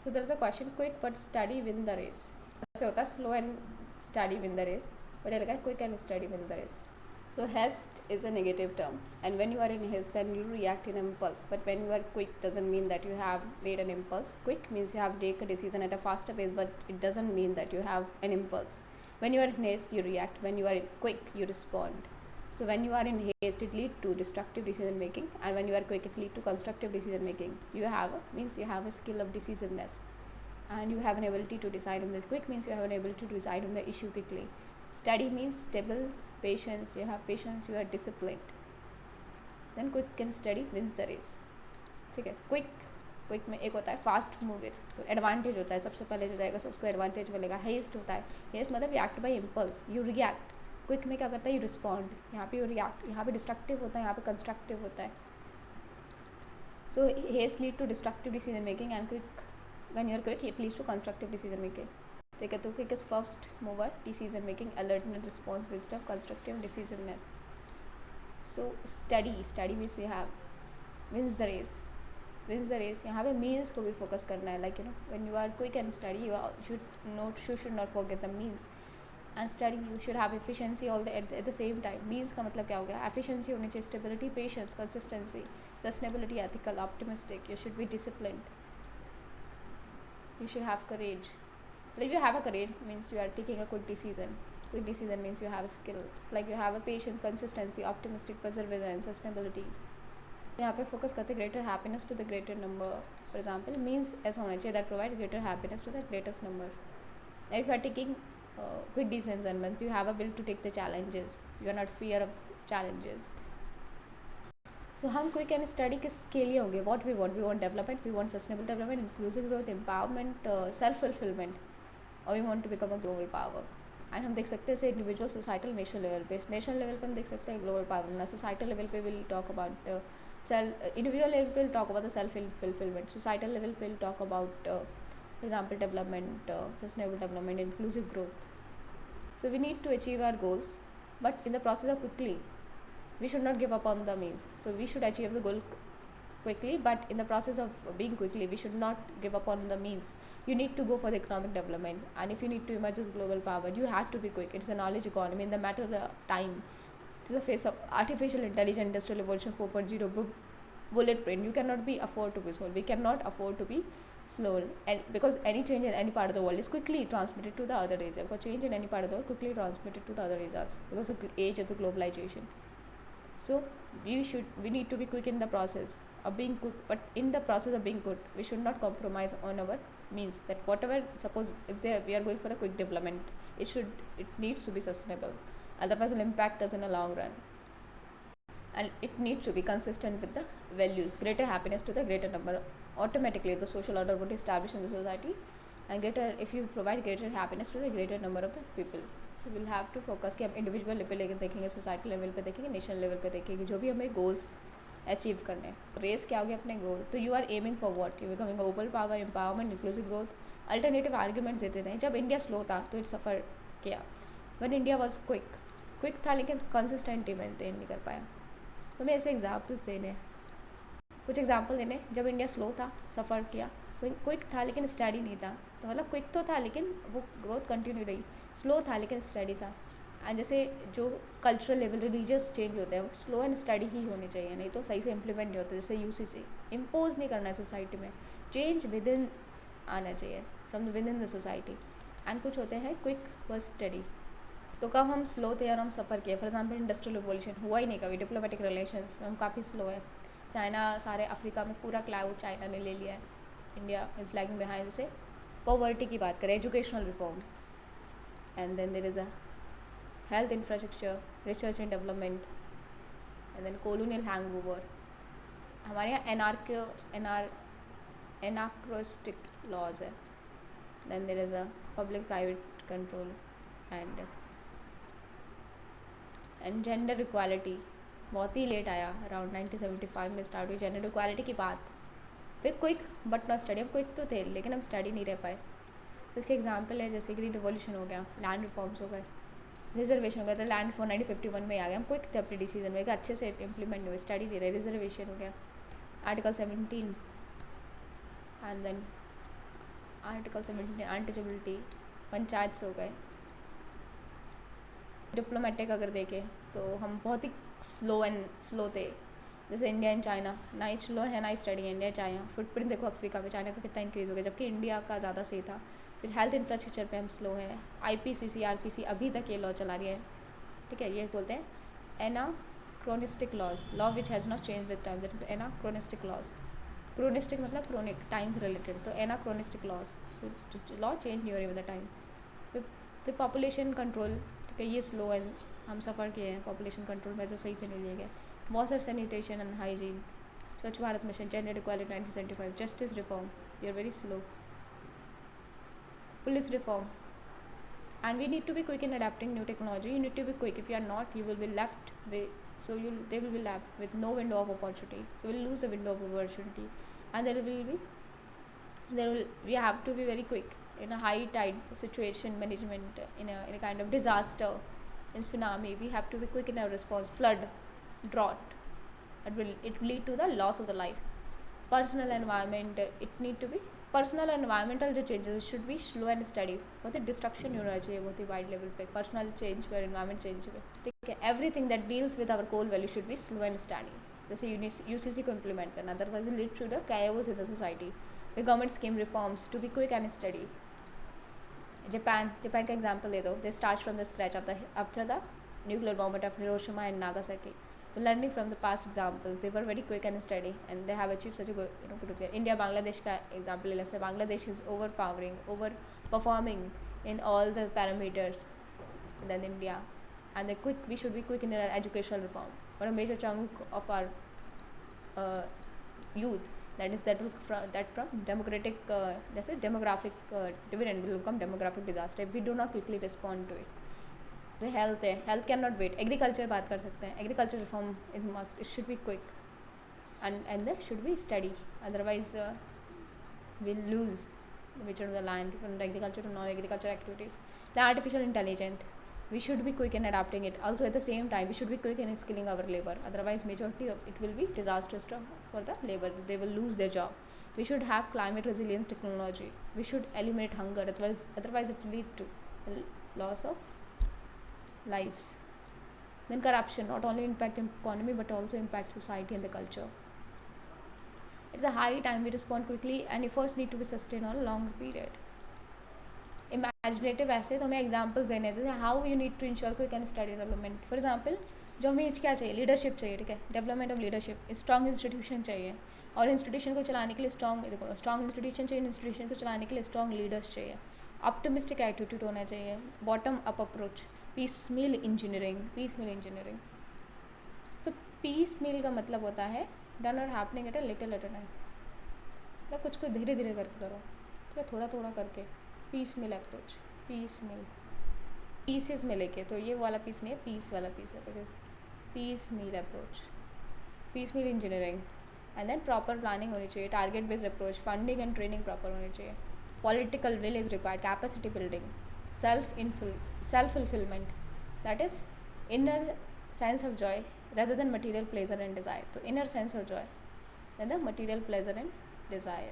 So there is a question, quick but steady win the race. ऐसे होता है slow and steady win the race, but ये लगा quick and steady win the race. So haste is a negative term, and when you are in haste, then you react in impulse. But when you are quick, doesn't mean that you have made an impulse. Quick means you have taken a decision at a faster pace, but it doesn't mean that you have an impulse. When you are in haste, you react. When you are quick, you respond. So when you are in haste, it leads to destructive decision making, and when you are quick, it leads to constructive decision making. You have a skill of decisiveness, and you have an ability to decide on the quick means you have an ability to decide on the issue quickly. Steady means stable, patience. You have patience, you are disciplined. Then quick and steady wins the race. ठीक है. Quick में एक होता है fast mover, तो advantage होता है, सबसे पहले जो जाएगा सबको एडवांटेज मिलेगा. हेस्ट होता है, हेस्ट मतलब you act by impulse, you react. Quick में क्या करता है, यू रिस्पॉन्ड. यहाँ पे यू रिएक्ट, यहाँ पे डिस्ट्रक्टिव होता है, यहाँ पे कंस्ट्रक्टिव होता है. So haste lead to destructive decision making, and quick when you are quick it leads to constructive decision making. ठीक है, तो quick is first mover, decision making, alertness, response, wisdom, constructive decisiveness. So steady means you have wins the race. यहाँ पे means को भी focus करना है, like when you are quick and steady you should not forget the means. And steady you should have efficiency all at the same time. means का मतलब क्या हो गया, efficiency होनी चाहिए, stability, patience, consistency, sustainability, ethical, optimistic. You should be disciplined. You should have courage. But if you have a courage, means you are taking a quick decision. Quick decision means you have a skill. Like you have a patience, consistency, optimistic, perseverance, sustainability. यहाँ पे focus करते greater happiness to the greater number. For example, means ऐसा होना चाहिए that provide greater happiness to the greatest number. If you are taking quick decisions and means you have a will to take the challenges. You are not fear of challenges. So हम quick and steady किसके लिए होंगे, what we want development, we want sustainable development, inclusive growth, empowerment, self fulfilment, और we want to become a global power. And हम देख सकते हैं individual, societal, national level पे. नेशनल लेवल पे हम देख सकते हैं ग्लोबल पावर बनना. सोसाइटल लेवल पे will talk about individual level पे will talk about the self fulfilment. Societal level पे will talk about example development, sustainable development, inclusive growth. So we need to achieve our goals, but in the process of quickly we should not give up on the means. So we should achieve the goal quickly, but in the process of being quickly we should not give up on the means. You need to go for the economic development, and if you need to emerge as global power you have to be quick. It's a knowledge economy in the matter of time. It's the face of artificial intelligence, industrial revolution 4.0, bullet you cannot be afford to be slow. We cannot afford to be slow, and because any change in any part of the world is quickly transmitted to the other areas. Because change in any part of the world quickly transmitted to the other areas because of the age of the globalization. So we need to be quick in the process of being quick, but in the process of being good we should not compromise on our means. That whatever, suppose if we are going for a quick development, it needs to be sustainable, otherwise it will impact us in a long run. And it needs to be consistent with the values, greater happiness to the greater number. Automatically the social order would establish in the society, and if you provide greater happiness to the greater number of the people. So we'll have to focus कि हम individual level पे लेकर देखेंगे, society level पे देखेंगे, national level पे देखेंगे, जो भी हमें गोल्स अचीव करने हैं. रेस क्या हो गया अपने गोल, तो you are aiming for what, you becoming global power, empowerment, inclusive growth. Alternative arguments देते थे. जब इंडिया स्लो था तो इट सफ़र किया. वन इंडिया वॉज क्विक था लेकिन कंसिस्टेंटली मेंटेन नहीं कर पाया. तो मैं ऐसे एग्जाम्पल्स देने, कुछ एग्जाम्पल देने. जब इंडिया स्लो था, सफ़र किया. क्विक था लेकिन स्टडी नहीं था, तो मतलब क्विक तो था लेकिन वो ग्रोथ कंटिन्यू रही. स्लो था लेकिन स्टडी था. एंड जैसे जो कल्चरल लेवल, रिलीजियस चेंज होते हैं वो स्लो एंड स्टडी ही होने चाहिए, नहीं तो सही से इम्प्लीमेंट नहीं होते. जैसे यूसीसी इम्पोज नहीं करना है सोसाइटी में, चेंज विद इन आना चाहिए from with in the society. And कुछ होते हैं क्विक व स्टडी. तो कब हम स्लो थे और हम सफ़र किए, फॉर एग्जाम्पल इंडस्ट्रियल रिवोल्यूशन हुआ ही नहीं कभी. डिप्लोमेटिक रिलेशंस में हम काफ़ी स्लो है. चाइना, सारे अफ्रीका में पूरा क्लाउड चाइना ने ले लिया है. India is lagging behind. जैसे पॉवर्टी की बात करें, educational reforms, and then there is a health infrastructure, research and development, and then colonial hangover. हमारे यहाँ एनाक्रोस्टिक लॉज है. Then there is a public private control and gender equality बहुत ही late आया. अराउंड 1975 में स्टार्ट हुई gender equality की बात. फिर क्विक बट नॉट स्टडी. हम क्विक तो थे लेकिन हम स्टडी नहीं रह पाए. तो इसके एग्जांपल है जैसे ग्रीन रिवॉल्यूशन हो गया, लैंड रिफॉर्म्स हो गए, रिजर्वेशन हो गया. तो लैंड फॉर 1951 में आ गया. हम क्विक थे अपने डिसीजन में, अच्छे से इम्प्लीमेंट हुए, स्टडी नहीं रहे. रिजर्वेशन हो गया, article 17, and then article 17 untouchability, panchayat हो गए. डिप्लोमेटिक अगर देखें तो हम बहुत ही स्लो थे, जैसे इंडिया एंड चाइना. ना ही स्लो है ना ही स्टडी है. इंडिया चाइना फुटप्रिंट देखो अफ्रीका में, चाइना का कितना इंक्रीज़ हो गया, जबकि इंडिया का ज़्यादा सही था. फिर हेल्थ इंफ्रास्ट्रक्चर पे हम स्लो हैं. IPCC RPC अभी तक ये लॉ चला रही है, ठीक है. ये बोलते हैं anachronistic laws, law which has not change with time, that is anachronistic laws. Chronistic मतलब क्रोनिक, टाइम से रिलेटेड. तो एनाक्रोनिस्टिक लॉज, लॉ चेंज नहीं हो रही विद द टाइम. फिर पॉपुलेशन कंट्रोल, ठीक है, ये स्लो है. हम सफ़र किए हैं, पॉपुलेशन कंट्रोल में सही से नहीं लिए गए. Water sanitation and hygiene, Swachh Bharat mission, gender equality 1975, justice reform, we are very slow. Police reform, and we need to be quick in adapting new technology. You need to be quick. If you are not, you will be left with, they will be left with no window of opportunity. So we'll lose the window of opportunity, and we have to be very quick in a high tide situation management, in a kind of disaster, in tsunami. We have to be quick in our response. Flood, drought, it will lead to the loss of the life. Personal environment, it need to be personal environmental जो changes should be slow and steady. बहुत ही destruction नहीं होना चाहिए बहुत ही wide level पे. Personal change पर, एनवायरमेंट चेंज पे, ठीक है. Everything that deals with our core value should be slow and steady. जैसे UCC को इम्प्लीमेंट करना, otherwise lead to the chaos in the society. The government scheme reforms to be quick and steady. Japan का example दे दो. They start from the scratch after the nuclear bomb of Hiroshima and Nagasaki. So learning from the past examples, they were very quick and steady, and they have achieved such a good, good. India Bangladesh का example ले सकते. Bangladesh is overperforming in all the parameters than India, and we should be quick in our educational reform. For a major chunk of our youth, that from democratic जैसे demographic dividend will become demographic disaster if we do not quickly respond to it. Health है, health can not wait. Agriculture बात कर सकते हैं. Agriculture reform is must. It should be quick and should be study, otherwise will lose the nature of the land from the agriculture to non agriculture activities. The artificial intelligent, we should be quick in adapting it. Also at the same time we should be quick in skilling our labor, otherwise majority of it will be disastrous for the labor. They will lose their job. We should have climate resilience technology. We should eliminate hunger, otherwise it will lead to loss of lives. Then corruption, not only impact economy but also impact society and the culture. It's a high time we respond quickly, and efforts need to be sustained on a long period. Imaginative ऐसे तो हमें examples देने हैं, जैसे how you need to ensure quick and study development. For example जो हमें क्या चाहिए, लीडरशिप चाहिए, ठीक है. Development of leadership, strong institution चाहिए, और इंस्टीट्यूशन को चलाने के लिए स्ट्रॉन्ग इंस्टीट्यूशन चाहिए. इंस्टीट्यूशन को चलाने के लिए स्ट्रॉन्ग लीडर्स चाहिए. ऑप्टिमिस्टिक एटीट्यूड होना चाहिए. Bottom up approach. Piecemeal engineering. तो पीस मील का मतलब होता है डन और happening at a little at a time. मतलब कुछ को धीरे धीरे करके करो, ठीक है, थोड़ा थोड़ा करके. पीस मील अप्रोच, पीसेस में लेके, तो ये वाला पीस नहीं है, पीस वाला पीस है. तो piecemeal approach, piecemeal engineering. And then proper planning होनी चाहिए. Target based approach, funding and training proper होनी चाहिए. Political will is required. Capacity building, self fulfillment, that is inner sense of joy rather than material pleasure and desire. So inner sense of joy rather than material pleasure and desire.